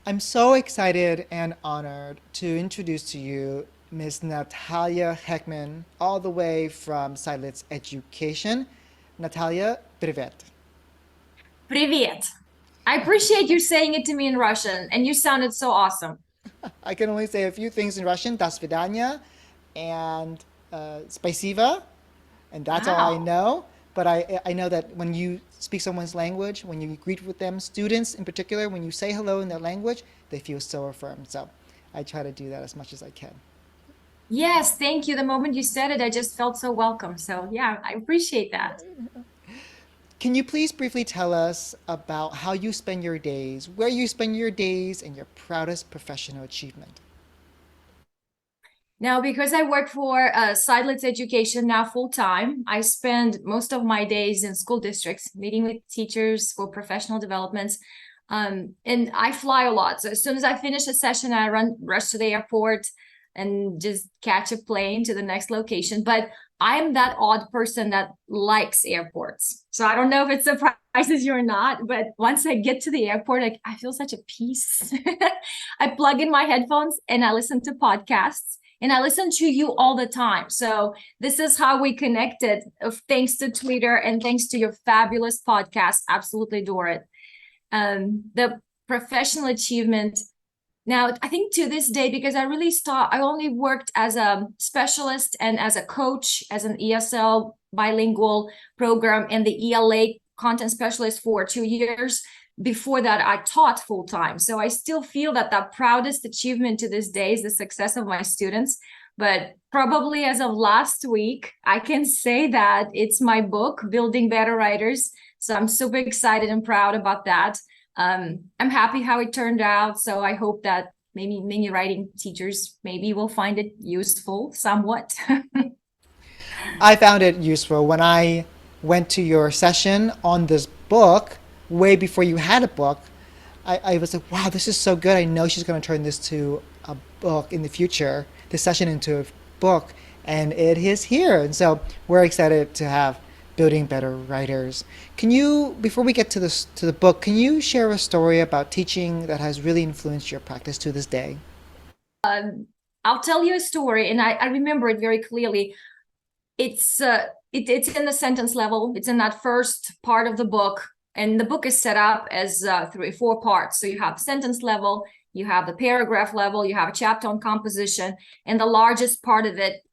I'm so excited and honored to introduce to you Miss Natalia Heckman, all the way from Silence Education. Natalia, привет. Привет. I appreciate you saying it to me in Russian, and you sounded so awesome. I can only say a few things in Russian, до свидания, and спасибо, and that's all I Wow. know. But I know that when you speak someone's language, when you greet with them, students in particular, when you say hello in their language, they feel so affirmed. So I try to do that as much as I can. Yes, thank you. The moment you said it, I just felt so welcome. So, yeah, I appreciate that. Can you please briefly tell us about how you spend your days, where you spend your days, and your proudest professional achievement? Now, because I work for Silence Education now full time, I spend most of my days in school districts meeting with teachers for professional developments. And I fly a lot. So as soon as I finish a session, I rush to the airport and just catch a plane to the next location. But I'm that odd person that likes airports. So I don't know if it surprises you or not, but once I get to the airport, I feel such a peace. I plug in my headphones and I listen to podcasts and I listen to you all the time. So this is how we connected, thanks to Twitter and thanks to your fabulous podcast. Absolutely adore it. The professional achievement. Now, I think to this day, because I only worked as a specialist and as a coach, as an ESL bilingual program and the ELA content specialist for 2 years. Before that, I taught full time. So I still feel that the proudest achievement to this day is the success of my students. But probably as of last week, I can say that it's my book, Building Better Writers. So I'm super excited and proud about that. I'm happy how it turned out. So I hope that maybe many writing teachers maybe will find it useful somewhat. I found it useful when I went to your session on this book way before you had a book. I was like, wow, this is so good. I know she's going to turn this to a book in the future, this session into a book, and it is here. And so we're excited to have Building Better Writers. Can you, before we get to this to the book, can you share a story about teaching that has really influenced your practice to this day? I'll tell you a story, and I remember it very clearly. It's in the sentence level. It's in that first part of the book, and the book is set up as 4 parts. So you have sentence level, you have the paragraph level, you have a chapter on composition, and the largest part of it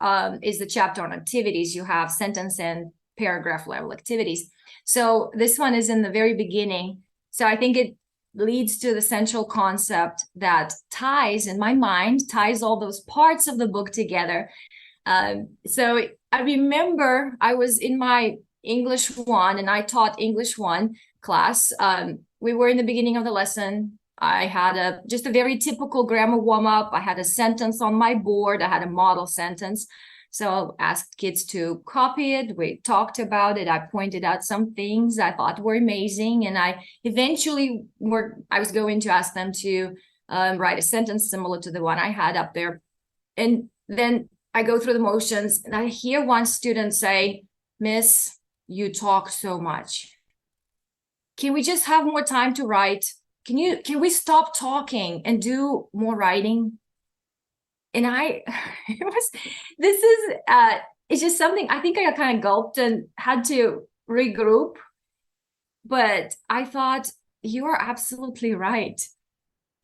is the chapter on activities. You have sentence and paragraph level activities. So this one is in the very beginning. So I think it leads to the central concept that ties, in my mind, ties all those parts of the book together. So I remember I was in my English 1 and I taught English 1 class. We were in the beginning of the lesson. I had just a very typical grammar warm up. I had a sentence on my board. I had a model sentence. So I asked kids to copy it. We talked about it. I pointed out some things I thought were amazing. And I was going to ask them to write a sentence similar to the one I had up there. And then I go through the motions and I hear one student say, Miss, you talk so much. Can we just have more time to write? Can we stop talking and do more writing? And it was, this is, it's just something I think I kind of gulped and had to regroup. But I thought, you are absolutely right.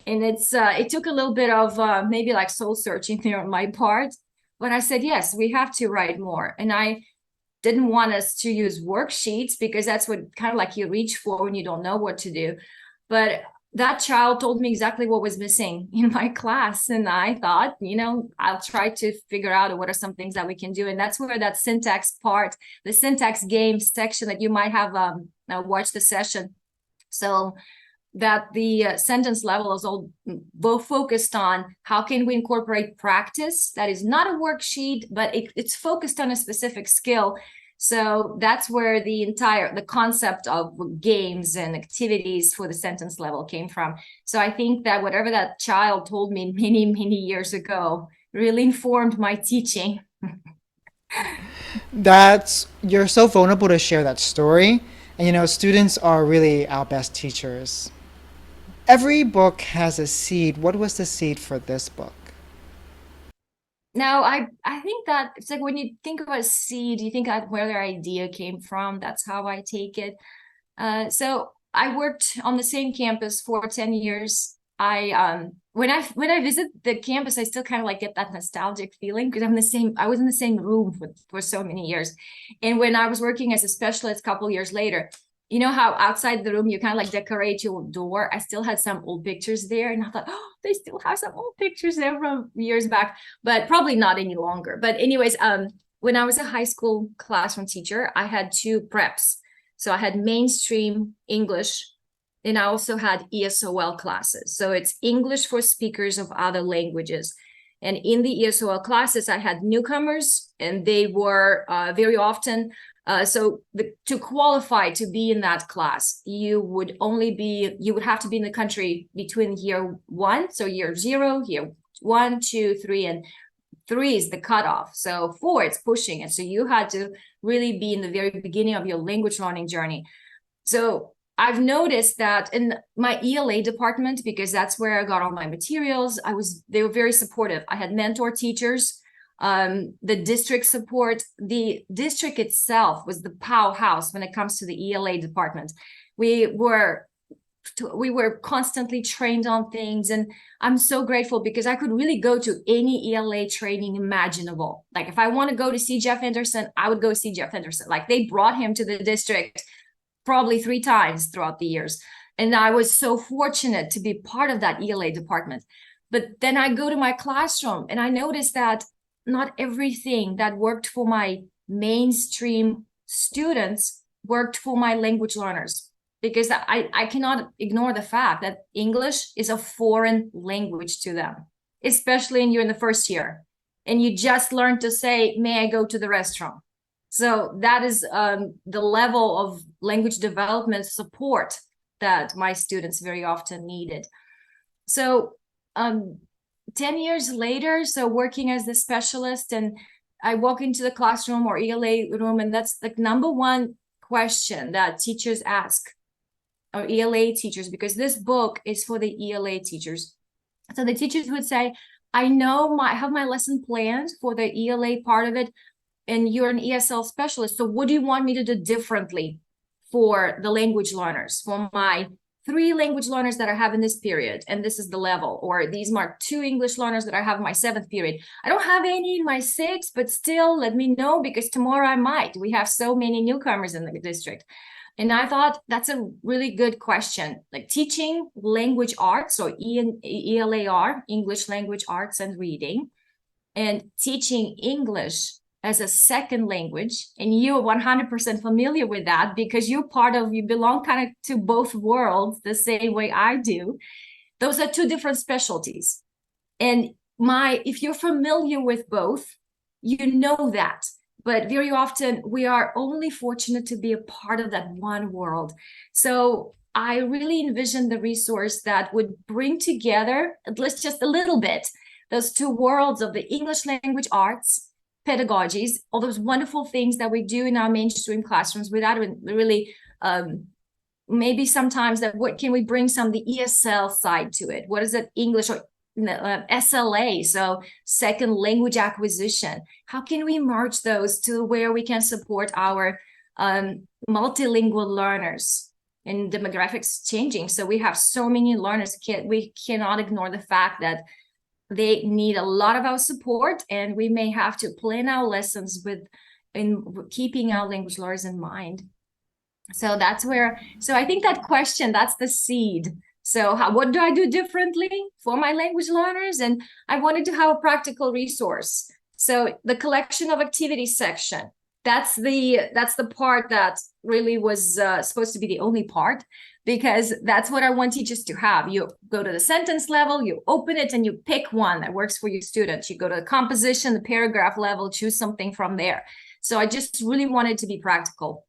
And it took a little bit of maybe like soul searching there on my part. But I said, yes, we have to write more. And I didn't want us to use worksheets because that's what kind of like you reach for when you don't know what to do. But that child told me exactly what was missing in my class. And I thought, I'll try to figure out what are some things that we can do. And that's where that syntax part, the syntax game section that you might have watched the session. So that the sentence level is all both focused on how can we incorporate practice that is not a worksheet, but it's focused on a specific skill. So that's where the concept of games and activities for the sentence level came from. So I think that whatever that child told me many, many years ago really informed my teaching. That's you're so vulnerable to share that story, and students are really our best teachers. Every book has a seed. What was the seed for this book? Now, I think that it's like when you think about seed, you think about where their idea came from. That's how I take it. So I worked on the same campus for 10 years. I when I visit the campus, I still kind of like get that nostalgic feeling because I was in the same room for so many years. And when I was working as a specialist a couple years later, you know how outside the room you kind of like decorate your door? I still had some old pictures there, and I thought, oh, they still have some old pictures there from years back, but probably not any longer. But anyways, when I was a high school classroom teacher, I had two preps. So I had mainstream English, and I also had ESOL classes. So it's English for speakers of other languages. And in the ESOL classes, I had newcomers, and they were very often to qualify to be in that class, you would have to be in the country between year one, so year zero, year 1, 2, 3, and 3 is the cutoff. So 4, it's pushing it. So you had to really be in the very beginning of your language learning journey. So I've noticed that in my ELA department, because that's where I got all my materials, they were very supportive. I had mentor teachers, the district support. The district itself was the powerhouse when it comes to the ELA department. We were constantly trained on things, and I'm so grateful because I could really go to any ELA training imaginable. Like if I want to go to see Jeff Henderson, I would go see Jeff Henderson. Like they brought him to the district probably 3 times throughout the years, and I was so fortunate to be part of that ELA department. But then I go to my classroom and I notice that not everything that worked for my mainstream students worked for my language learners, because I cannot ignore the fact that English is a foreign language to them, especially when you're in the first year and you just learn to say, may I go to the restroom? So that is the level of language development support that my students very often needed. So 10 years later, so working as the specialist, and I walk into the classroom or ELA room, and that's the number one question that teachers ask, or ELA teachers, because this book is for the ELA teachers. So the teachers would say, I have my lesson planned for the ELA part of it, and you're an ESL specialist. So what do you want me to do differently for the language learners, for my 3 language learners that I have in this period, and this is the level, or these are 2 English learners that I have in my 7th period. I don't have any in my 6th, but still let me know, because tomorrow I might. We have so many newcomers in the district. And I thought that's a really good question. Like teaching language arts, or ELAR, English Language Arts and Reading, and teaching English as a second language, and you're 100% familiar with that because you belong kind of to both worlds the same way I do. Those are 2 different specialties. And if you're familiar with both, you know that. But very often we are only fortunate to be a part of that one world. So I really envisioned the resource that would bring together, at least just a little bit, those 2 worlds of the English language arts, pedagogies, all those wonderful things that we do in our mainstream classrooms, without really maybe sometimes that what can we bring some of the ESL side to it? What is it, English or SLA, so second language acquisition? How can we merge those to where we can support our multilingual learners? And demographics changing, so we have so many learners. We cannot ignore the fact that they need a lot of our support, and we may have to plan our lessons in keeping our language learners in mind. So I think that question, that's the seed. So what do I do differently for my language learners? And I wanted to have a practical resource. So the collection of activities section, that's the part that really was supposed to be the only part, because that's what I want teachers to have. You go to the sentence level, you open it, and you pick one that works for your students. You go to the composition, the paragraph level, choose something from there. So I just really wanted to be practical.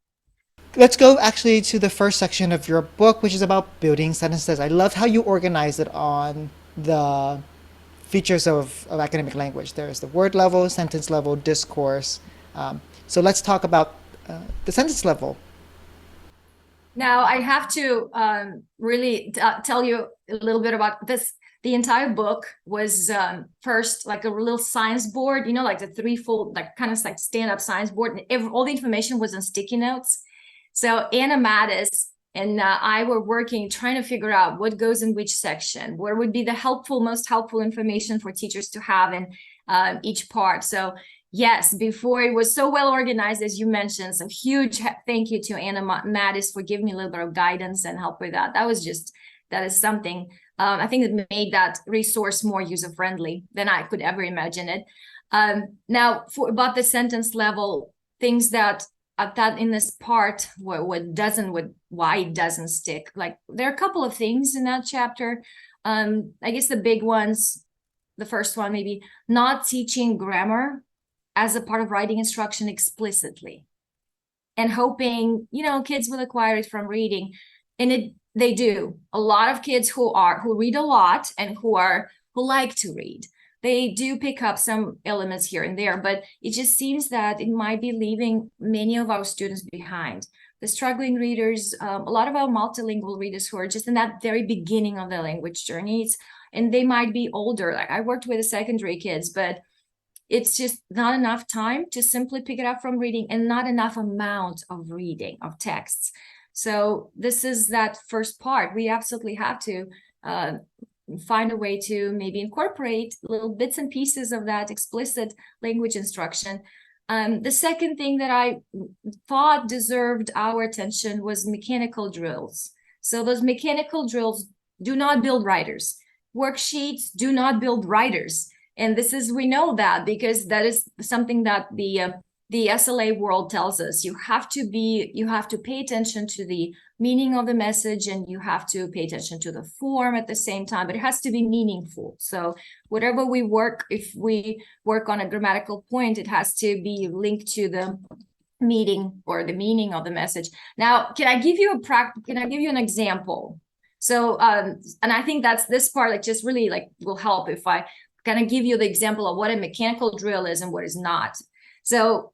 Let's go actually to the first section of your book, which is about building sentences. I love how you organize it on the features of academic language. There's the word level, sentence level, discourse. So let's talk about the sentence level. Now I have to really tell you a little bit about this. The entire book was first like a little science board, you know, like the threefold, like kind of like stand-up science board, and all the information was on sticky notes. So Anna Mattis and I were working, trying to figure out what goes in which section, where would be the most helpful information for teachers to have in each part. So yes, before it was so well organized, as you mentioned. So huge thank you to Anna Mattis for giving me a little bit of guidance and help with that. That is something I think it made that resource more user-friendly than I could ever imagine it. Now, about the sentence level, things that I thought in this part, why it doesn't stick. Like there are a couple of things in that chapter. I guess the big ones, the first one maybe not teaching grammar as a part of writing instruction explicitly, and hoping, you know, kids will acquire it from reading. And they do. A lot of kids who read a lot and who like to read, they do pick up some elements here and there, but it just seems that it might be leaving many of our students behind. The struggling readers, a lot of our multilingual readers who are just in that very beginning of the language journeys, and they might be older. Like I worked with the secondary kids, but it's just not enough time to simply pick it up from reading, and not enough amount of reading of texts. So this is that first part. We absolutely have to find a way to maybe incorporate little bits and pieces of that explicit language instruction. The second thing that I thought deserved our attention was mechanical drills. So those mechanical drills do not build writers. Worksheets do not build writers. And we know that because that is something that the SLA world tells us. You have to pay attention to the meaning of the message, and you have to pay attention to the form at the same time, but it has to be meaningful. So whatever we work, if we work on a grammatical point, it has to be linked to the meaning or the meaning of the message. Now, can I give you an example? So, and I think that's this part that just really will help if I kind of give you the example of what a mechanical drill is and what is not. So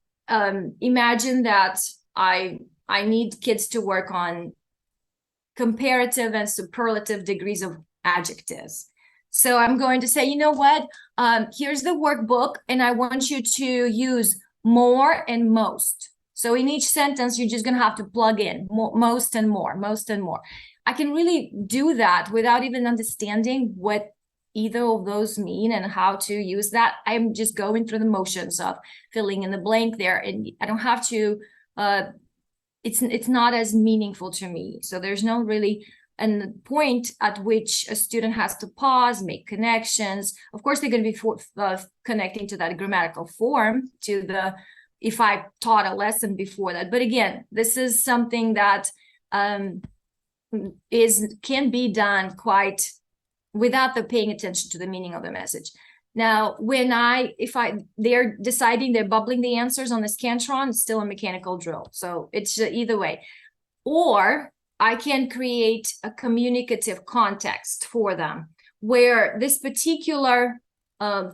imagine that I need kids to work on comparative and superlative degrees of adjectives. So I'm going to say, you know what, here's the workbook, and I want you to use more and most. So in each sentence, you're just going to have to plug in most and more, most and more. I can really do that without even understanding what either of those mean and how to use that. I'm just going through the motions of filling in the blank there, and I don't have to it's not as meaningful to me. So there's no really a point at which a student has to pause, make connections. Of course, they're going to be connecting to that grammatical form, to the if I taught a lesson before that. But again, this is something that can be done quite without the paying attention to the meaning of the message. Now, they're deciding, they're bubbling the answers on the Scantron, it's still a mechanical drill. So it's either way. Or I can create a communicative context for them where this particular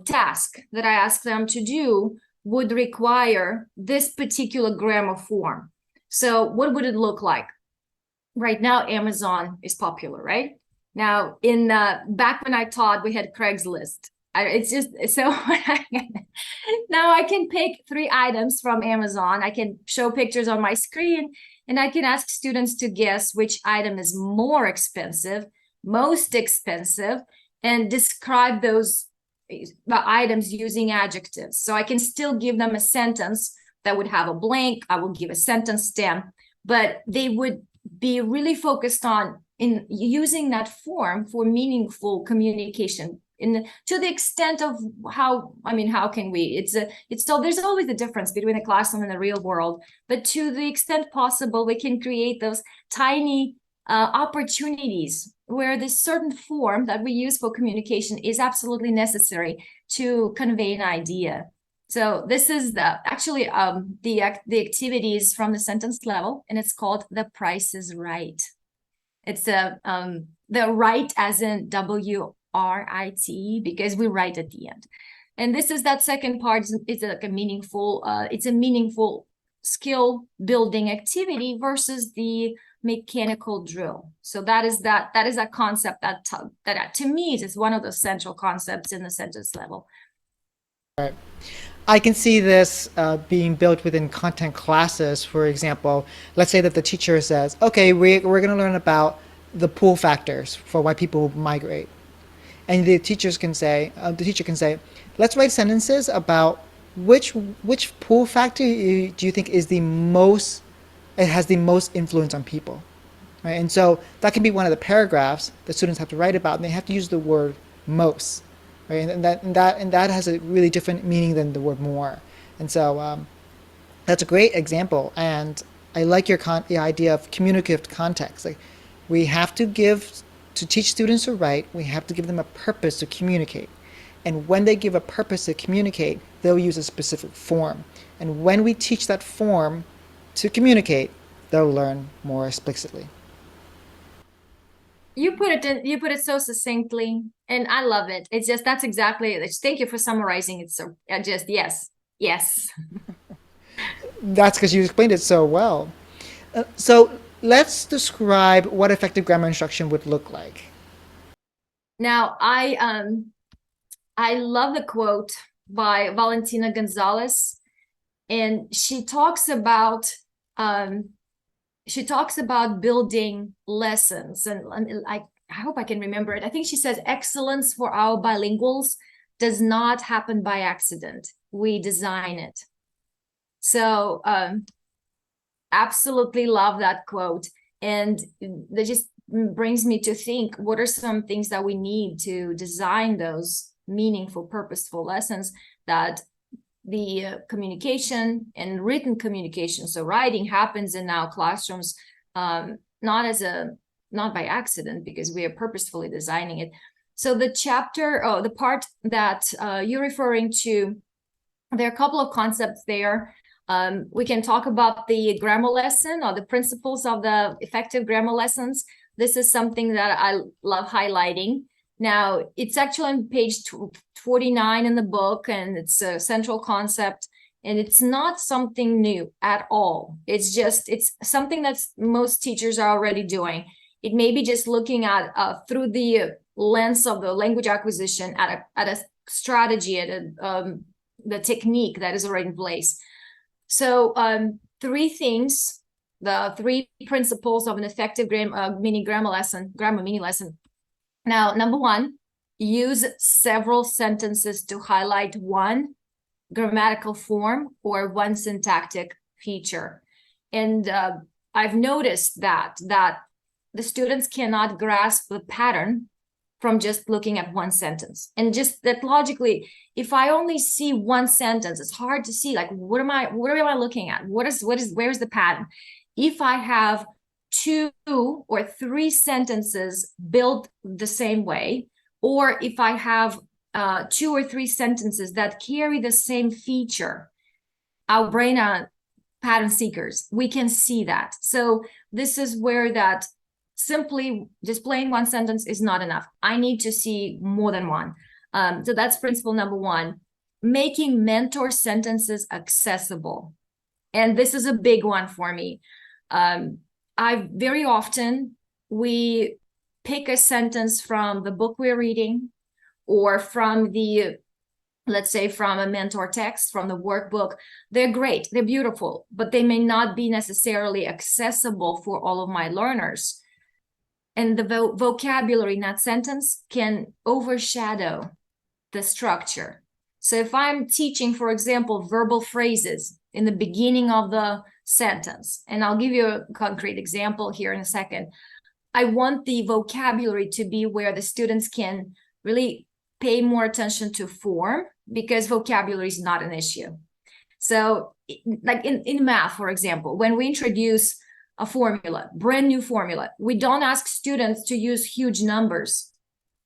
task that I ask them to do would require this particular grammar form. So what would it look like? Right now, Amazon is popular, right? Now, in back when I taught, we had Craigslist. It's just so now I can pick 3 items from Amazon. I can show pictures on my screen, and I can ask students to guess which item is more expensive, most expensive, and describe those items using adjectives. So I can still give them a sentence that would have a blank. I will give a sentence stem, but they would be really focused on in using that form for meaningful communication, to the extent of how can we, there's always a difference between the classroom and the real world, but to the extent possible, we can create those tiny opportunities where this certain form that we use for communication is absolutely necessary to convey an idea. So this is the activities from the sentence level, and it's called The Price is Right. It's the right as in WRIT, because we write at the end. And this is that second part. It's like a meaningful skill building activity versus the mechanical drill. So that is a concept that to me is one of the central concepts in the sentence level. Right. I can see this being built within content classes. For example, let's say that the teacher says, okay, we're going to learn about the pull factors for why people migrate. And the teacher can say, let's write sentences about which pull factor do you think is it has the most influence on people, right? And so that can be one of the paragraphs that students have to write about, and they have to use the word most, right? And that has a really different meaning than the word more. And so that's a great example. And I like your the idea of communicative context. Like, we have to teach students to write, we have to give them a purpose to communicate. And when they give a purpose to communicate, they'll use a specific form. And when we teach that form to communicate, they'll learn more explicitly. You put it so succinctly, and I love it. It's just, that's exactly it. Thank you for summarizing it. So just yes. That's because you explained it so well. So let's describe what effective grammar instruction would look like. Now, I love the quote by Valentina Gonzalez, and she talks about building lessons, and I hope I can remember it. I think she says, excellence for our bilinguals does not happen by accident. We design it. So absolutely love that quote. And that just brings me to think, what are some things that we need to design those meaningful, purposeful lessons that the communication and written communication, so writing, happens in our classrooms, not by accident, because we are purposefully designing it. So the part that you're referring to, there are a couple of concepts there. We can talk about the grammar lesson, or the principles of the effective grammar lessons. This is something that I love highlighting. Now, it's actually on page 49 in the book, and it's a central concept, and it's not something new at all. It's something that most teachers are already doing. It may be just looking at through the lens of the language acquisition at a strategy, at the technique that is already in place. So three things, the three principles of an effective grammar mini lesson. Now, number one, use several sentences to highlight one grammatical form or one syntactic feature. And I've noticed that the students cannot grasp the pattern from just looking at one sentence. And just that logically, if I only see one sentence, it's hard to see, like, what am I looking at? Where's the pattern? If I have 2 or 3 sentences built the same way, or if I have 2 or 3 sentences that carry the same feature, our brain are pattern seekers. We can see that. So this is where that simply displaying one sentence is not enough. I need to see more than one. So that's principle number one. Making mentor sentences accessible. And this is a big one for me. Very often we pick a sentence from the book we're reading, or from let's say from a mentor text, from the workbook. They're great, they're beautiful, but they may not be necessarily accessible for all of my learners. And the vocabulary in that sentence can overshadow the structure. So if I'm teaching, for example, verbal phrases in the beginning of the sentence, and I'll give you a concrete example here in a second, I want the vocabulary to be where the students can really pay more attention to form, because vocabulary is not an issue. So like in math, for example, when we introduce a formula, brand new formula, we don't ask students to use huge numbers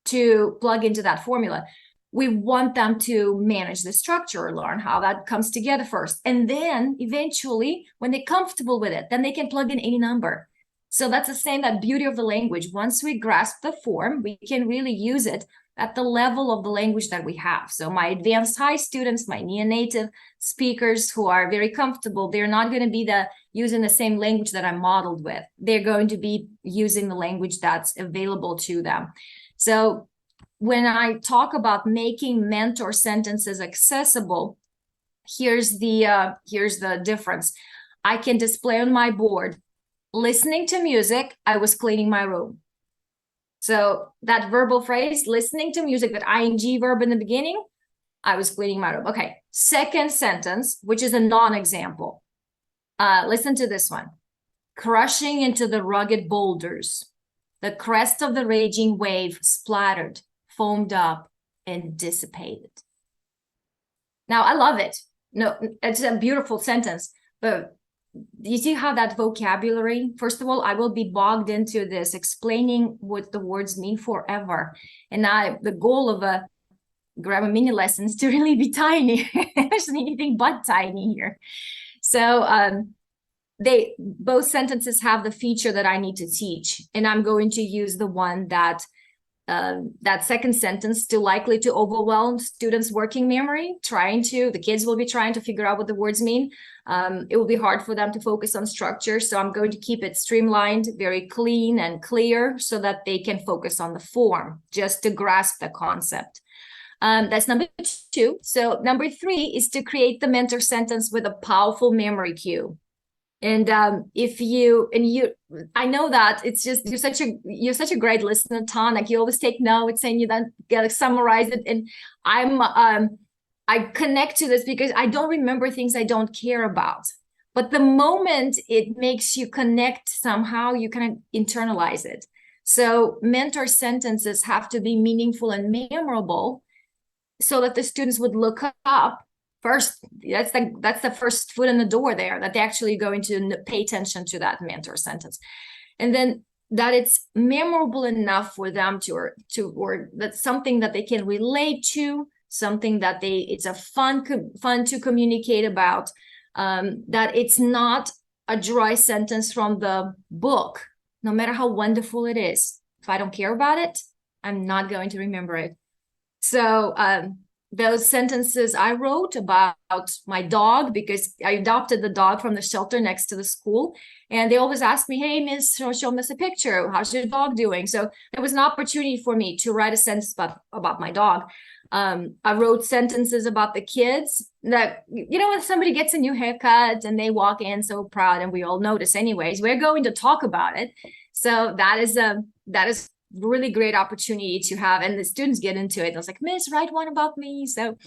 to plug into that formula. We want them to manage the structure, learn how that comes together first. And then eventually, when they're comfortable with it, then they can plug in any number. So that's the same, that beauty of the language. Once we grasp the form, we can really use it at the level of the language that we have. So my advanced high students, my neonative speakers who are very comfortable, they're not going to be using the same language that I'm modeled with. They're going to be using the language that's available to them. So when I talk about making mentor sentences accessible, here's the difference. I can display on my board, listening to music, I was cleaning my room. So that verbal phrase, listening to music, that ing verb in the beginning, I was cleaning my room. Okay, second sentence, which is a non-example. Listen to this one. Crushing into the rugged boulders, the crest of the raging wave splattered, foamed up, and dissipated. Now, I love it. No, it's a beautiful sentence, but you see how that vocabulary, first of all, I will be bogged into this, explaining what the words mean forever. And the goal of a grammar mini lesson is to really be tiny. There's anything but tiny here. So both sentences have the feature that I need to teach, and I'm going to use the one that second sentence still likely to overwhelm students' working memory. The kids will be trying to figure out what the words mean. It will be hard for them to focus on structure. So I'm going to keep it streamlined, very clean and clear, so that they can focus on the form, just to grasp the concept. That's number 2. So number 3 is to create the mentor sentence with a powerful memory cue. And I know that it's just you're such a great listener, Ton. Like, you always take notes and you then summarize it. And I connect to this because I don't remember things I don't care about. But the moment it makes you connect somehow, you kind of internalize it. So mentor sentences have to be meaningful and memorable, so that the students would look up first. That's the first foot in the door there, that they're actually going to pay attention to that mentor sentence. And then that it's memorable enough for them or that's something that they can relate to, something that it's a fun to communicate about, that it's not a dry sentence from the book, no matter how wonderful it is. If I don't care about it, I'm not going to remember it. So those sentences I wrote about my dog, because I adopted the dog from the shelter next to the school. And they always ask me, hey, Miss, show us a picture. How's your dog doing? So there was an opportunity for me to write a sentence about my dog. I wrote sentences about the kids that, when somebody gets a new haircut and they walk in so proud, and we all notice anyways, we're going to talk about it. So that is really great opportunity to have, and the students get into it. I was like, Miss, write one about me. So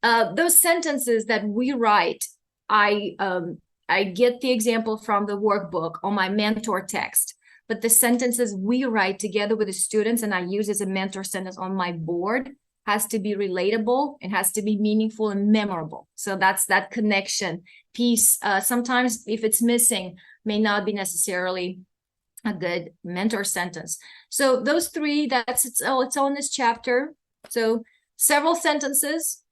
those sentences that we write, I get the example from the workbook on my mentor text, but the sentences we write together with the students and I use as a mentor sentence on my board has to be relatable. It has to be meaningful and memorable. So that's that connection piece. Sometimes if it's missing, may not be necessarily a good mentor sentence. So those 3, it's all in this chapter. So several sentences,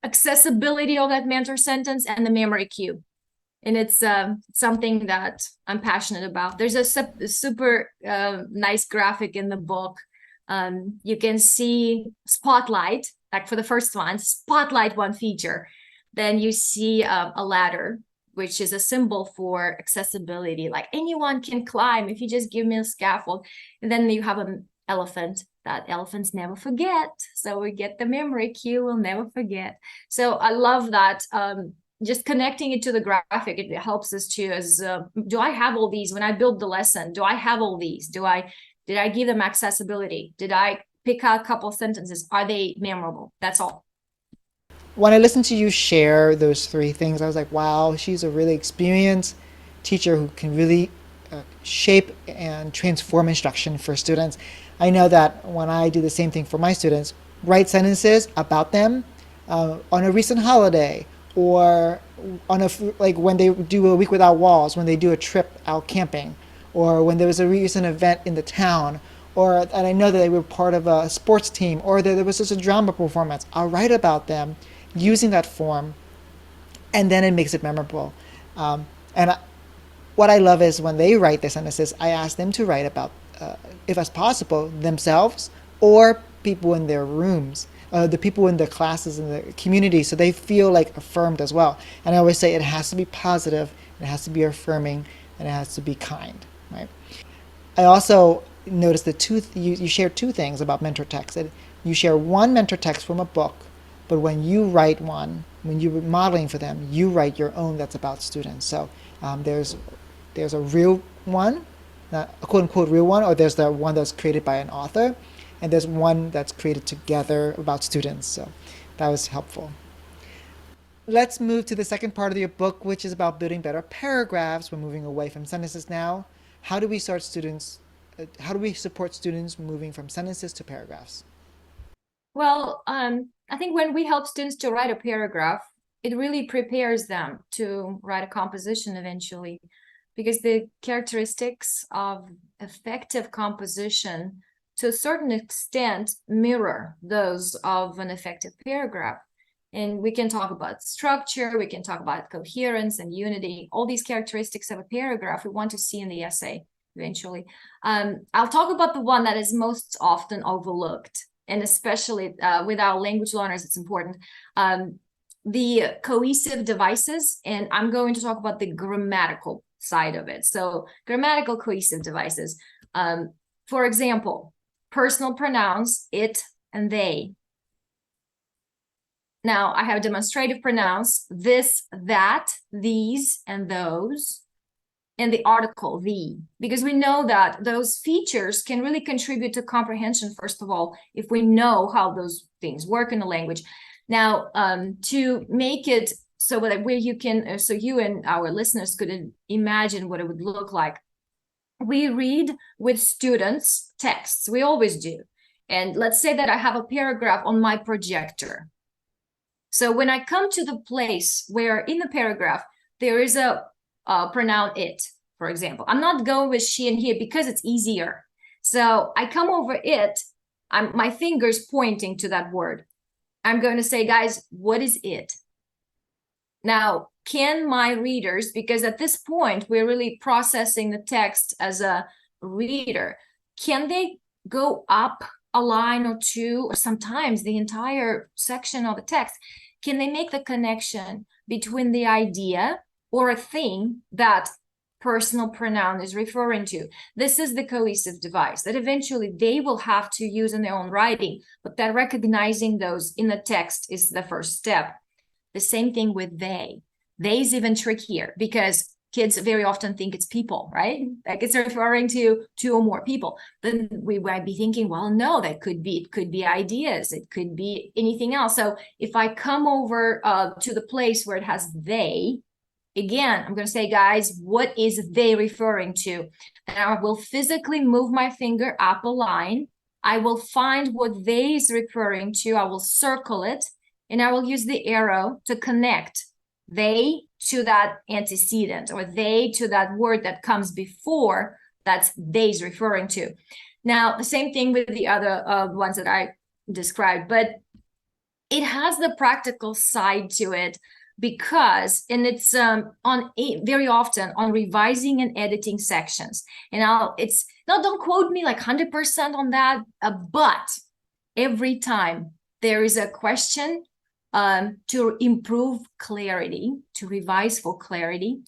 accessibility of that mentor sentence, and the memory cue. And it's something that I'm passionate about. There's a super nice graphic in the book. You can see spotlight, like for the first one, spotlight one feature. Then you see a ladder, which is a symbol for accessibility. Like, anyone can climb if you just give me a scaffold. And then you have an elephant. That elephants never forget. So we get the memory cue, we'll never forget. So I love that. Just connecting it to the graphic, it helps us to, do I have all these? When I build the lesson, do I have all these? Did I give them accessibility? Did I pick out a couple sentences? Are they memorable? That's all. When I listened to you share those 3 things, I was like, wow, she's a really experienced teacher who can really shape and transform instruction for students. I know that when I do the same thing for my students, write sentences about them on a recent holiday, or like when they do a week without walls, when they do a trip out camping, or when there was a recent event in the town, and I know that they were part of a sports team, or that there was just a drama performance. I'll write about them using that form, and then it makes it memorable. What I love is when they write their sentences, I ask them to write about, if as possible, themselves or people in their rooms, the people in the classes in the community, so they feel like affirmed as well. And I always say it has to be positive, it has to be affirming, and it has to be kind, right? I also noticed that you shared two things about mentor text. That you share one mentor text from a book, but when you write one, when you're modeling for them, you write your own that's about students. So there's a real one, not a quote unquote real one, or there's the one that's created by an author, and there's one that's created together about students. So that was helpful. Let's move to the second part of your book, which is about building better paragraphs. We're moving away from sentences now. How do we start students? How do we support students moving from sentences to paragraphs? Well, I think when we help students to write a paragraph, it really prepares them to write a composition eventually, because the characteristics of effective composition to a certain extent mirror those of an effective paragraph. And we can talk about structure, we can talk about coherence and unity, all these characteristics of a paragraph we want to see in the essay eventually. I'll talk about the one that is most often overlooked, and especially with our language learners, it's important. The cohesive devices, and I'm going to talk about the grammatical side of it. So grammatical cohesive devices. For example, personal pronouns, it and they. Now I have demonstrative pronouns, this, that, these, and those, and the article, the, because we know that those features can really contribute to comprehension, first of all, if we know how those things work in the language. Now, to make it so that where you can, so you and our listeners could imagine what it would look like. We read with students texts, we always do. And let's say that I have a paragraph on my projector. So when I come to the place where in the paragraph, there is a pronoun it, for example, I'm not going with she and he because it's easier. So I come over it, my finger's pointing to that word. I'm going to say, guys, what is it? Now, can my readers, because at this point, we're really processing the text as a reader, can they go up a line or two, or sometimes the entire section of the text? Can they make the connection between the idea or a thing that personal pronoun is referring to? This is the cohesive device that eventually they will have to use in their own writing, but that recognizing those in the text is the first step. The same thing with they. They is even trickier because kids very often think it's people, right? Like it's referring to two or more people. Then we might be thinking, well, no, it could be ideas, it could be anything else. So if I come over to the place where it has they, again, I'm going to say, guys, what is they referring to? And I will physically move my finger up a line. I will find what they is referring to. I will circle it, and I will use the arrow to connect they to that antecedent, or they to that word that comes before that's they is referring to. Now, the same thing with the other ones that I described, but it has the practical side to it, because and it's very often on revising and editing sections, and it's no, don't quote me like 100% on that, but every time there is a question to improve clarity, to revise for clarity,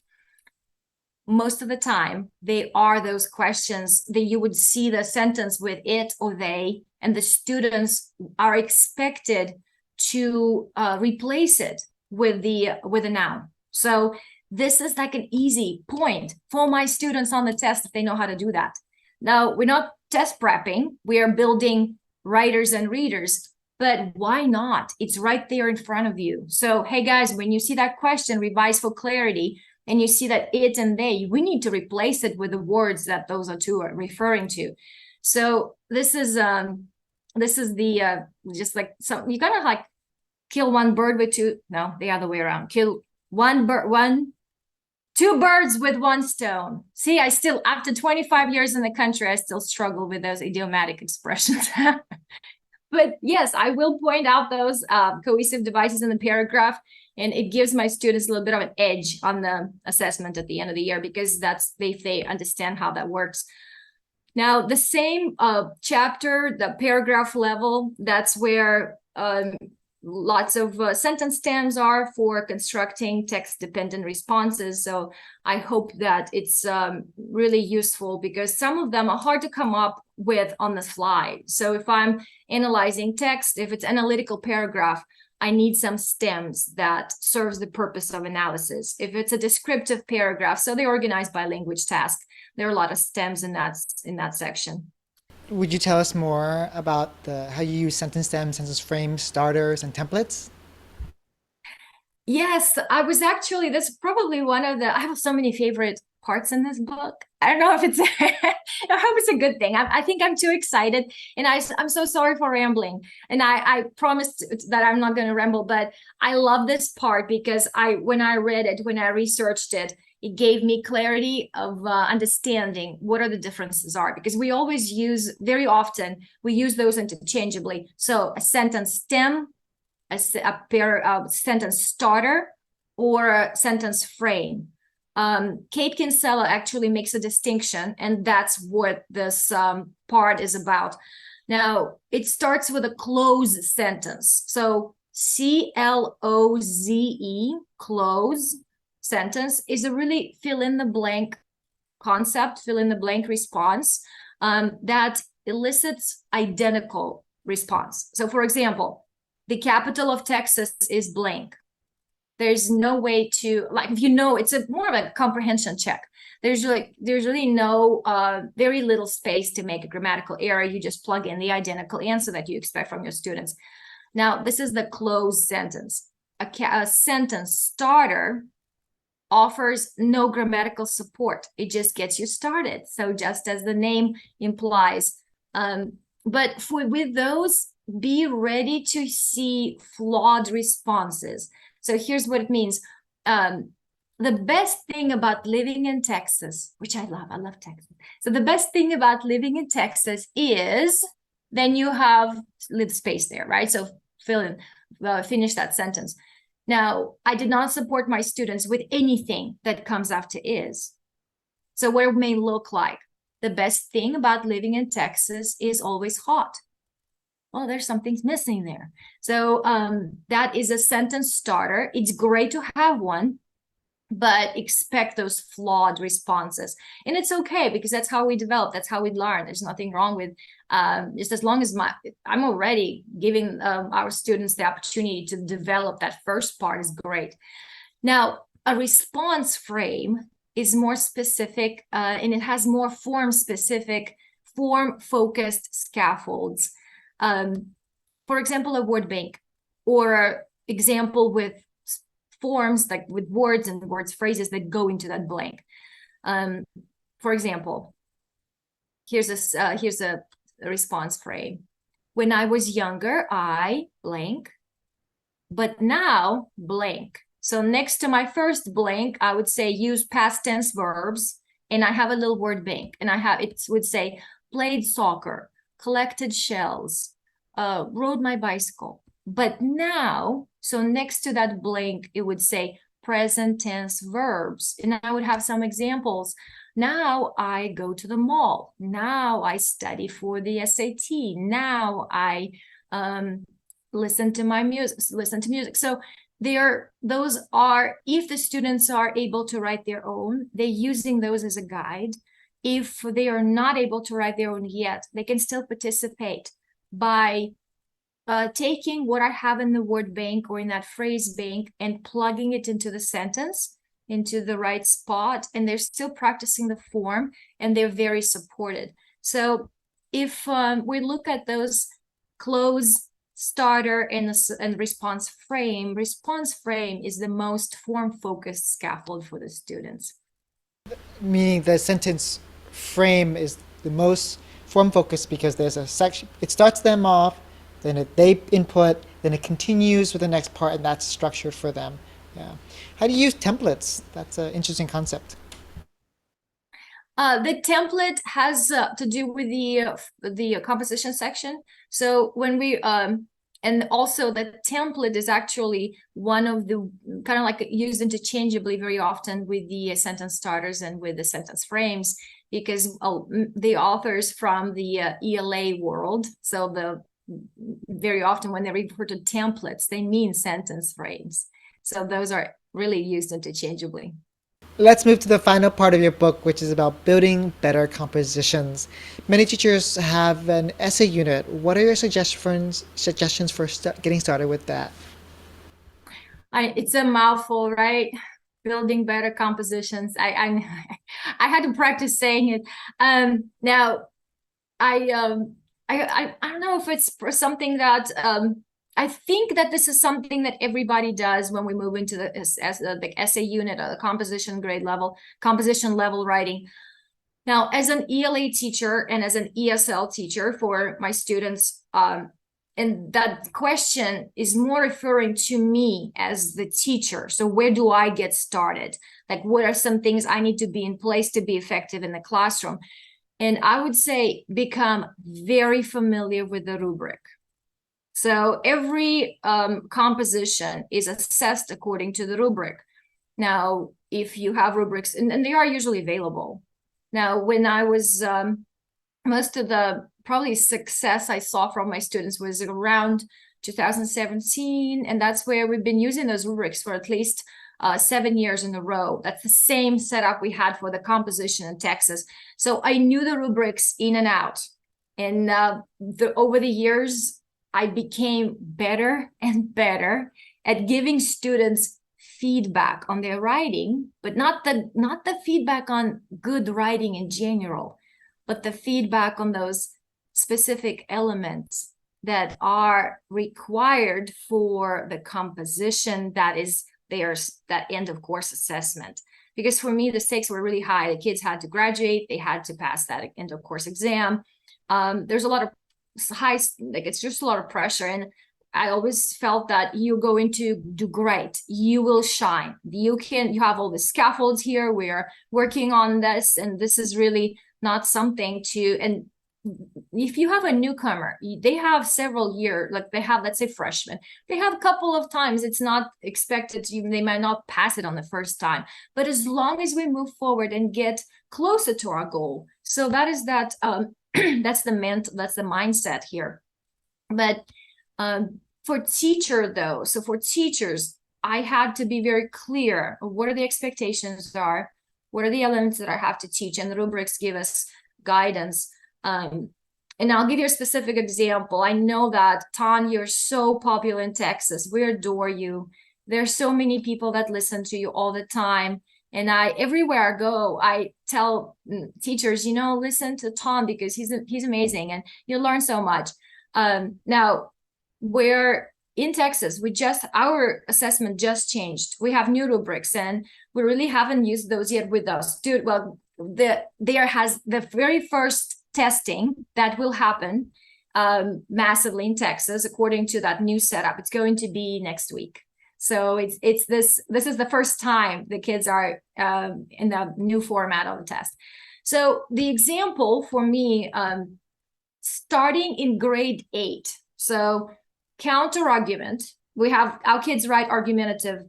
most of the time they are those questions that you would see the sentence with it or they, and the students are expected to replace it with a noun. So this is like an easy point for my students on the test if they know how to do that. Now, we're not test prepping, we are building writers and readers, but why not? It's right there in front of you. So, hey guys, when you see that question, revise for clarity, and you see that it and they, we need to replace it with the words that those are two are referring to. So this is the just like some, you gotta like kill one bird with two, no, the other way around. Kill two birds with one stone. See, I still, after 25 years in the country, I still struggle with those idiomatic expressions. But yes, I will point out those cohesive devices in the paragraph, and it gives my students a little bit of an edge on the assessment at the end of the year, because that's if they understand how that works. Now, the same chapter, the paragraph level, that's where lots of sentence stems are for constructing text-dependent responses. So I hope that it's really useful, because some of them are hard to come up with on the fly. So if I'm analyzing text, if it's analytical paragraph, I need some stems that serves the purpose of analysis. If it's a descriptive paragraph, so they're organized by language task, there are a lot of stems in that section. Would you tell us more about how you use sentence stems, sentence frames, starters, and templates? Yes, I was actually, that's probably one of the, I have so many favorite parts in this book. I don't know if it's, I hope it's a good thing. I think I'm too excited, and I'm so sorry for rambling. And I promised that I'm not going to ramble, but I love this part because when I read it, when I researched it, it gave me clarity of understanding what are the differences are, because we always use, very often, we use those interchangeably. So a sentence stem, a sentence starter, or a sentence frame. Kate Kinsella actually makes a distinction, and that's what this part is about. Now, it starts with a close sentence. So CLOZE, close sentence, is a really fill-in-the-blank concept, fill-in-the-blank response that elicits identical response. So, for example, the capital of Texas is blank. There's no way to, like, if you know, it's more of a comprehension check. There's really no very little space to make a grammatical error. You just plug in the identical answer that you expect from your students. Now, this is the closed sentence. A sentence starter offers no grammatical support. It just gets you started. So just as the name implies. But with those, be ready to see flawed responses. So here's what it means. The best thing about living in Texas, which I love Texas. So the best thing about living in Texas is, then you have little space there, right? So fill in, finish that sentence. Now, I did not support my students with anything that comes after is. So what it may look like, the best thing about living in Texas is always hot. Oh, there's something's missing there. So that is a sentence starter. It's great to have one, but expect those flawed responses. And it's okay, because that's how we develop. That's how we learn. There's nothing wrong with just as long as I'm already giving our students the opportunity to develop that first part is great. Now, a response frame is more specific and it has more form-specific, form-focused scaffolds. For example, a word bank, or example with forms, like with words and words, phrases that go into that blank. For example, here's a response frame. When I was younger, I blank, but now blank. So next to my first blank, I would say use past tense verbs, and I have a little word bank, and it would say played soccer, collected shells, rode my bicycle. But now, so next to that blank, it would say present tense verbs. And I would have some examples. Now I go to the mall. Now I study for the SAT. Now I listen to music. So those are, if the students are able to write their own, they're using those as a guide. If they are not able to write their own yet, they can still participate by taking what I have in the word bank or in that phrase bank and plugging it into the sentence, into the right spot, and they're still practicing the form, and they're very supported. So if we look at those close, starter, and response frame is the most form-focused scaffold for the students. Meaning the sentence frame is the most form focused because there's a section, it starts them off, then they input, then it continues with the next part, and that's structured for them. Yeah. How do you use templates? That's an interesting concept. The template has to do with the composition section. So when we and also the template is actually one of the kind of like used interchangeably very often with the sentence starters and with the sentence frames, because the authors from the ELA world, so very often when they refer to templates, they mean sentence frames. So those are really used interchangeably. Let's move to the final part of your book, which is about building better compositions. Many teachers have an essay unit. What are your suggestions for getting started with that? It's a mouthful, right? Building better compositions. I had to practice saying it. Now I don't know if it's something that I think that this is something that everybody does when we move into the essay unit or the composition level writing. Now, as an ELA teacher and as an ESL teacher for my students, and that question is more referring to me as the teacher. So where do I get started? Like, what are some things I need to be in place to be effective in the classroom? And I would say become very familiar with the rubric. So every composition is assessed according to the rubric. Now, if you have rubrics, and they are usually available. Now, when I was, most of the probably success I saw from my students was around 2017. And that's where we've been using those rubrics for at least 7 years in a row. That's the same setup we had for the composition in Texas. So I knew the rubrics in and out. And over the years, I became better and better at giving students feedback on their writing, but not the feedback on good writing in general, but the feedback on those specific elements that are required for the composition that is that end of course assessment. Because for me, the stakes were really high. The kids had to graduate, they had to pass that end of course exam. There's a lot of it's just a lot of pressure. And I always felt that you're going to do great. You will shine. You have all the scaffolds here. We're working on this, and this is really not something and if you have a newcomer, they have several years, like they have, let's say freshmen, they have a couple of times. It's not expected they might not pass it on the first time, but as long as we move forward and get closer to our goal. So that is that, that's the mindset here. But for teachers, I had to be very clear of what are the expectations are, what are the elements that I have to teach, and the rubrics give us guidance. And I'll give you a specific example. I know that, Ton, you're so popular in Texas. We adore you. There's so many people that listen to you all the time. And everywhere I go, I tell teachers, listen to Tom because he's amazing and you'll learn so much. Now, we're in Texas, our assessment just changed. We have new rubrics and we really haven't used those yet with us. There has the very first testing that will happen massively in Texas, according to that new setup. It's going to be next week. So this is the first time the kids are in the new format of the test. So the example for me, starting in grade 8, so counter argument, we have our kids write argumentative,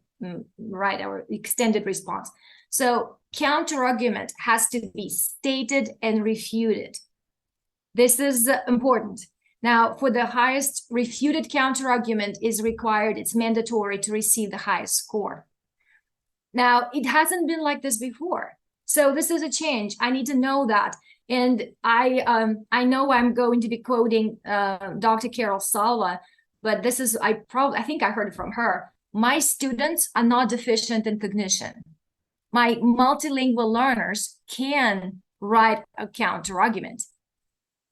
right, our extended response. So counter argument has to be stated and refuted. This is important. Now, for the highest refuted counter argument is required, it's mandatory to receive the highest score. Now, it hasn't been like this before. So this is a change. I need to know that. And I know I'm going to be quoting Dr. Carol Salva, but this is, I think I heard it from her. My students are not deficient in cognition. My multilingual learners can write a counter argument.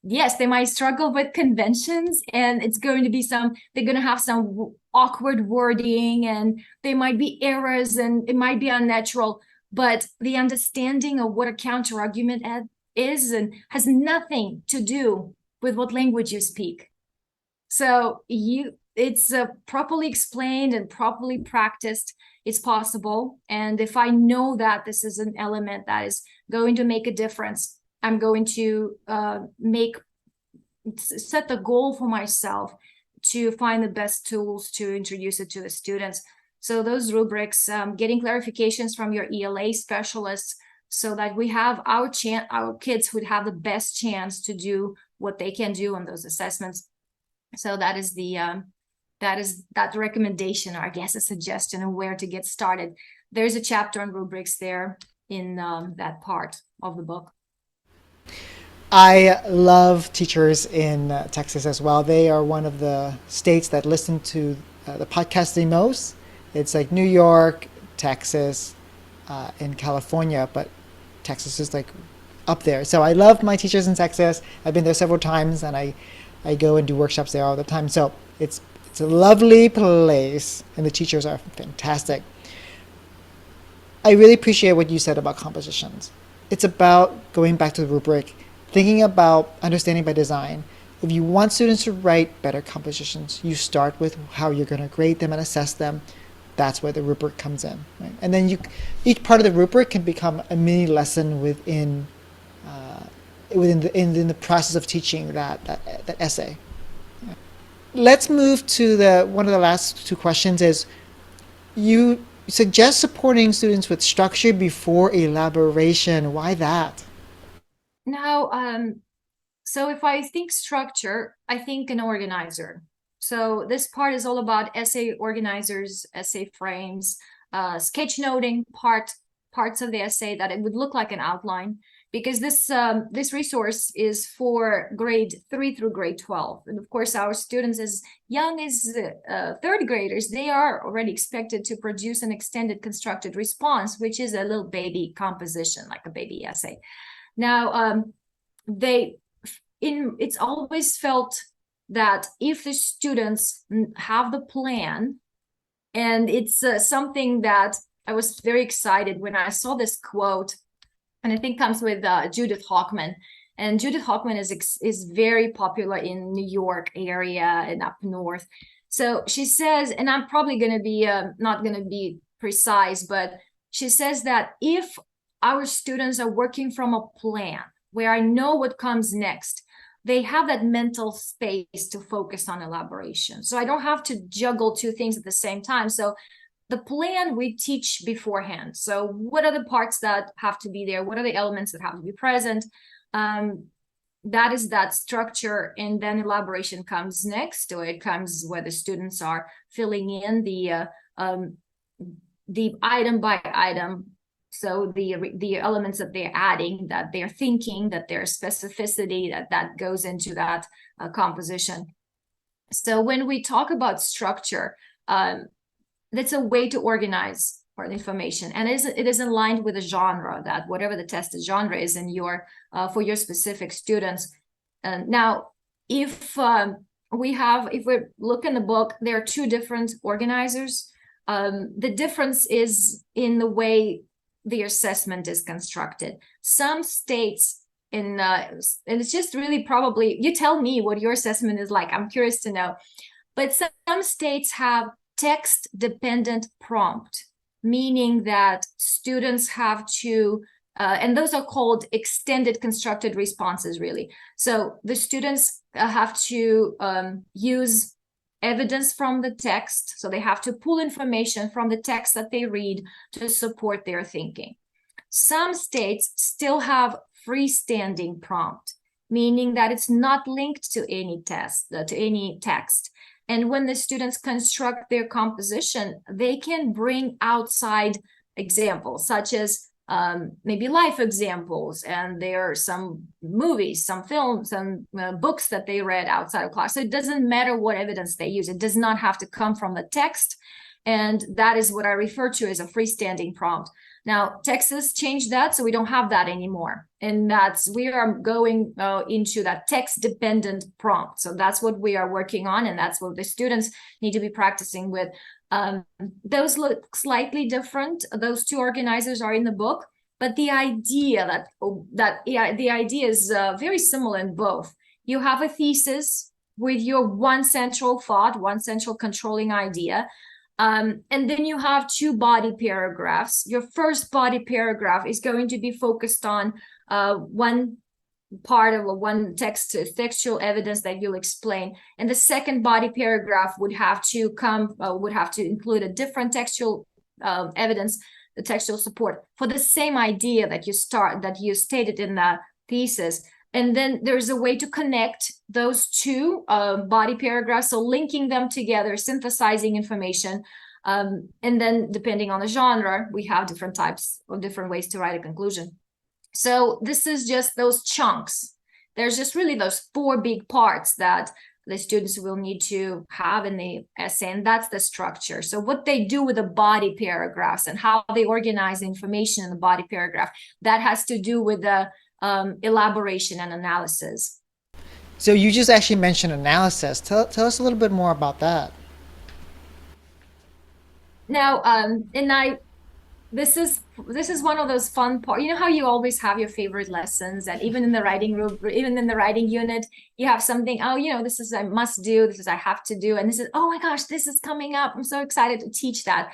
Yes, they might struggle with conventions, and it's going to be they're going to have some awkward wording, and there might be errors, and it might be unnatural, but the understanding of what a counter argument is and has nothing to do with what language you speak. So it's properly explained and properly practiced. It's possible. And if I know that this is an element that is going to make a difference, I'm going to set the goal for myself to find the best tools to introduce it to the students. So those rubrics, getting clarifications from your ELA specialists so that we have our kids would have the best chance to do what they can do on those assessments. So that is that recommendation, or I guess a suggestion on where to get started. There's a chapter on rubrics there in that part of the book. I love teachers in Texas as well. They are one of the states that listen to the podcast the most. It's like New York, Texas, and California, but Texas is like up there. So I love my teachers in Texas. I've been there several times, and I go and do workshops there all the time. So it's a lovely place, and the teachers are fantastic. I really appreciate what you said about compositions. It's about going back to the rubric, thinking about understanding by design. If you want students to write better compositions, you start with how you're going to grade them and assess them. That's where the rubric comes in, right? And then each part of the rubric can become a mini lesson within the process of teaching that essay. Let's move to one of the last two questions. Is you suggest supporting students with structure before elaboration? Why that? Now, so if I think structure, I think an organizer. So this part is all about essay organizers, essay frames, sketchnoting parts of the essay that it would look like an outline, because this resource is for grade 3 through grade 12. And of course, our students as young as third graders, they are already expected to produce an extended constructed response, which is a little baby composition, like a baby essay. Now, it's always felt that if the students have the plan, and it's something that I was very excited when I saw this quote, and I think comes with Judith Heckman. And Judith Heckman is very popular in New York area and up north. So she says, and I'm probably going to be not going to be precise, but she says that if our students are working from a plan where I know what comes next, they have that mental space to focus on elaboration. So I don't have to juggle two things at the same time. So the plan we teach beforehand. So what are the parts that have to be there? What are the elements that have to be present? That is that structure, and then elaboration comes next, or it comes where the students are filling in the item by item. So the elements that they're adding, that they're thinking, that there's specificity that goes into that composition. So when we talk about structure, that's a way to organize our information, and it is aligned with a genre, that whatever the test genre is in your for your specific students. Now, if we look in the book, there are two different organizers. The difference is in the way the assessment is constructed. Some states and it's just really, probably, you tell me what your assessment is like. I'm curious to know. But some states have text dependent prompt, meaning that students have to, and those are called extended constructed responses, really. So the students have to use evidence from the text. So they have to pull information from the text that they read to support their thinking. Some states still have freestanding prompt, meaning that it's not linked to any text. And when the students construct their composition, they can bring outside examples, such as maybe life examples, and there are some movies, some films, some books that they read outside of class. So it doesn't matter what evidence they use. It does not have to come from the text. And that is what I refer to as a freestanding prompt. Now, Texas changed that, so we don't have that anymore. And we are going into that text-dependent prompt. So that's what we are working on, and that's what the students need to be practicing with. Those look slightly different. Those two organizers are in the book, but the idea the idea is very similar in both. You have a thesis with your one central thought, one central controlling idea. And then you have two body paragraphs. Your first body paragraph is going to be focused on one part of one textual evidence that you'll explain, and the second body paragraph would have to include a different textual evidence the textual support for the same idea that you stated in the thesis. And then there's a way to connect those two body paragraphs, so linking them together, synthesizing information. And then depending on the genre, we have different types of different ways to write a conclusion. So this is just those chunks. There's just really those four big parts that the students will need to have in the essay, and that's the structure. So what they do with the body paragraphs and how they organize the information in the body paragraph, that has to do with the elaboration and analysis. So you just actually mentioned analysis. Tell us a little bit more about that. Now, this is one of those fun parts. You know how you always have your favorite lessons, and even in the writing room, even in the writing unit, you have something. Oh, this is I must do. This is I have to do, and this is, oh my gosh, this is coming up. I'm so excited to teach that.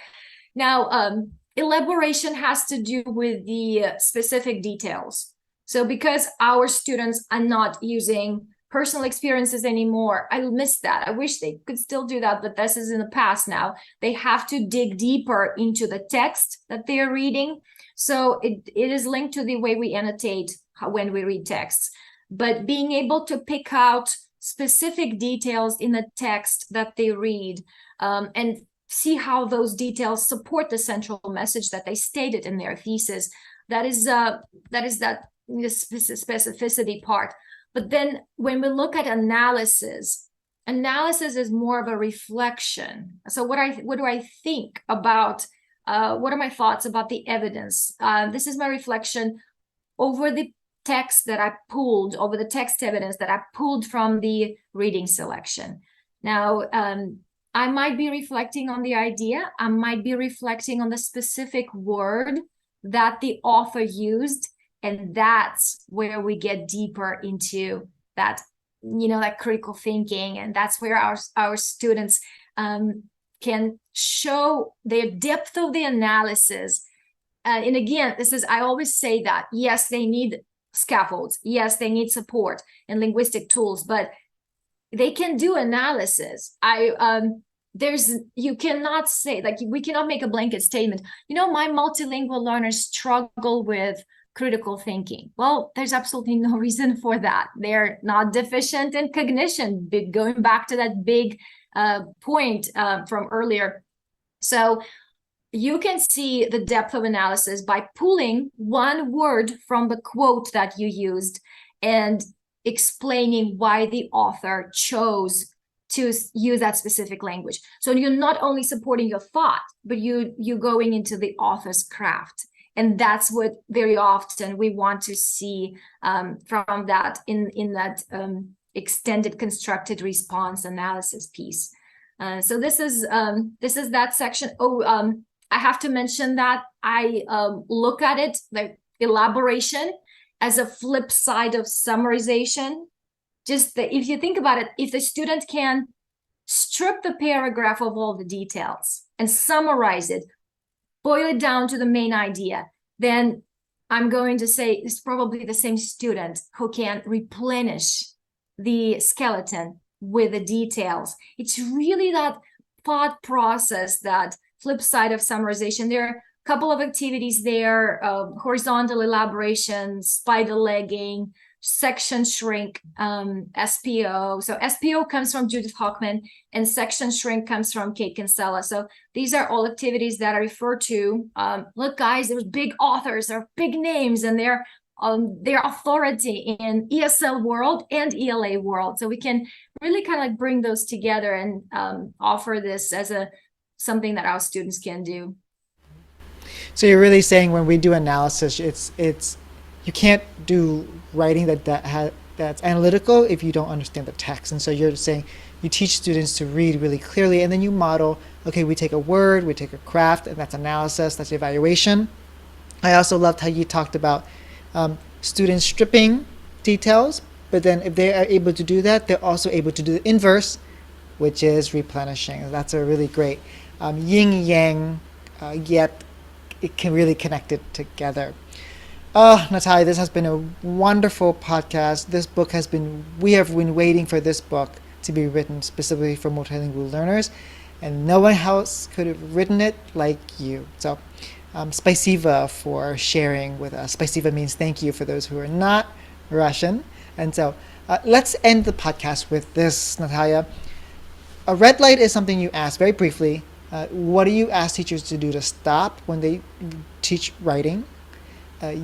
Now, elaboration has to do with the specific details. So because our students are not using personal experiences anymore, I miss that. I wish they could still do that, but this is in the past now. They have to dig deeper into the text that they are reading. So it is linked to the way we annotate when we read texts. But being able to pick out specific details in the text that they read, and see how those details support the central message that they stated in their thesis, that is that the specificity part. But then when we look at analysis is more of a reflection. So what do I think about, what are my thoughts about the evidence? This is my reflection over the text that I pulled, over the text evidence that I pulled from the reading selection. Now, I might be reflecting on the idea. I might be reflecting on the specific word that the author used. And that's where we get deeper into that, that critical thinking. And that's where our students can show their depth of the analysis. And again, I always say that, yes, they need scaffolds. Yes, they need support and linguistic tools, but they can do analysis. You cannot say, we cannot make a blanket statement. My multilingual learners struggle with critical thinking. Well, there's absolutely no reason for that. They're not deficient in cognition, going back to that big point from earlier. So you can see the depth of analysis by pulling one word from the quote that you used and explaining why the author chose to use that specific language. So you're not only supporting your thought, but you're going into the author's craft. And that's what very often we want to see from that in that extended constructed response analysis piece. So this is that section. I have to mention that I look at it, the elaboration, as a flip side of summarization. If you think about it, if the student can strip the paragraph of all the details and summarize it, boil it down to the main idea, then I'm going to say it's probably the same student who can replenish the skeleton with the details. It's really that thought process, that flip side of summarization. There are a couple of activities there, horizontal elaboration, spider legging, section shrink, SPO. So SPO comes from Judith Heckman, and section shrink comes from Kate Kinsella. So these are all activities that I refer to. Look, guys, there's big authors, there are big names, and their authority in ESL world and ELA world. So we can really kind of bring those together and offer this as something that our students can do. So you're really saying when we do analysis, it's you can't do writing that's analytical if you don't understand the text. And so you're saying you teach students to read really clearly, and then you model, okay, we take a word, we take a craft, and that's analysis, that's evaluation. I also loved how you talked about students stripping details, but then if they are able to do that, they're also able to do the inverse, which is replenishing. That's a really great yin-yang, yet it can really connect it together. Oh, Natalia, this has been a wonderful podcast. We have been waiting for this book to be written specifically for multilingual learners, and no one else could have written it like you. So Spasiba for sharing with us. Spasiba means thank you for those who are not Russian. And so let's end the podcast with this, Natalia. A red light is something you ask very briefly. What do you ask teachers to do to stop when they teach writing? Uh,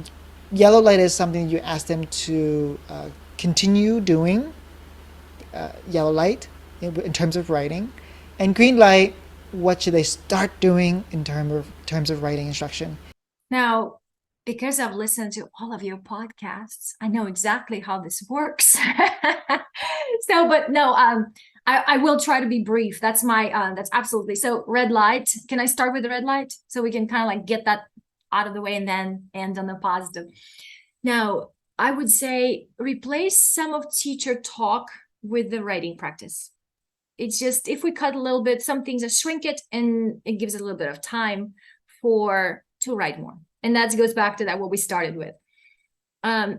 Yellow light is something you ask them to continue doing. Yellow light in terms of writing, and green light. What should they start doing in terms of writing instruction? Now, because I've listened to all of your podcasts, I know exactly how this works. So, but no, I will try to be brief. That's my that's absolutely. So red light. Can I start with the red light so we can kind of like get that out of the way and then end on the positive? Now, I would say replace some of teacher talk with the writing practice. It's just if we cut a little bit, some things are shrink it and it gives it a little bit of time for to write more. And that goes back to that what we started with.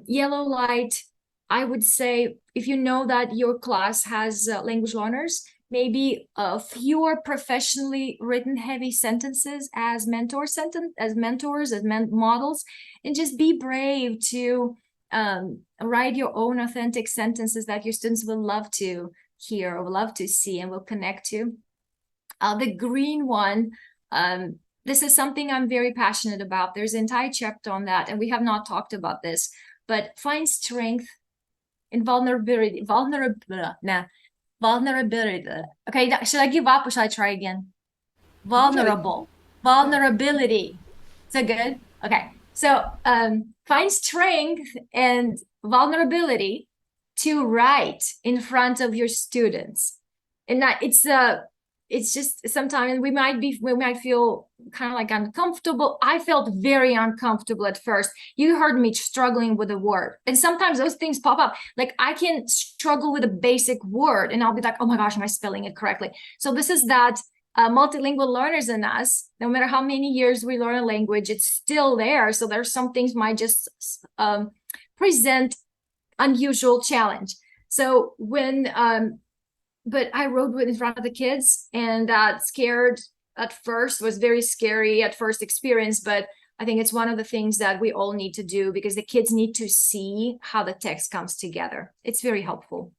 Yellow light, I would say if you know that your class has language learners, maybe fewer professionally written heavy sentences as mentors, as models, and just be brave to write your own authentic sentences that your students will love to hear or love to see and will connect to. The green one, this is something I'm very passionate about. There's an entire chapter on that, and we have not talked about this, but find strength in vulnerability. Vulnerability. Okay, should I give up or should I try again? Vulnerable. Vulnerability. Is that good? Okay. So find strength and vulnerability to write in front of your students. And that it's just sometimes we might feel kind of like uncomfortable. I felt very uncomfortable at first. You heard me struggling with a word, and sometimes those things pop up. Like I can struggle with a basic word and I'll be like, oh my gosh, am I spelling it correctly? So this is that multilingual learners in us. No matter how many years we learn a language, it's still there. So there's some things might just present unusual challenge. So when but I wrote in front of the kids, and that scared at first, was very scary at first experience, but I think it's one of the things that we all need to do because the kids need to see how the text comes together. It's very helpful.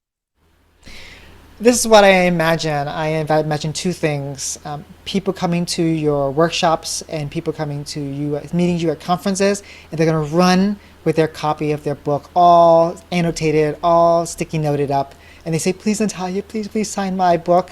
This is what I imagine. I imagine two things: people coming to your workshops and people coming to you, meeting you at conferences, and they're going to run with their copy of their book, all annotated, all sticky noted up, and they say, "Please, Natalia, please sign my book."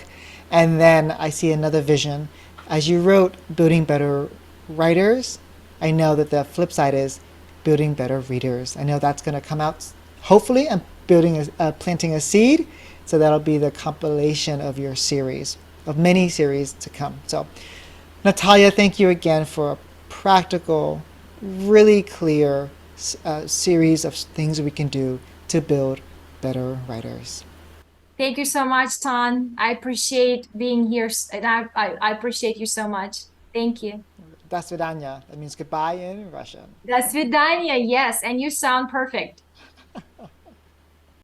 And then I see another vision. As you wrote, building better writers. I know that the flip side is building better readers. I know that's going to come out. Hopefully, I'm planting a seed, so that'll be the compilation of your series, of many series to come. So, Natalia, thank you again for a practical, really clear series of things we can do to build better writers. Thank you so much, Ton. I appreciate being here, and I appreciate you so much. Thank you. До свидания. That means goodbye in Russian. До свидания. Yes, and you sound perfect.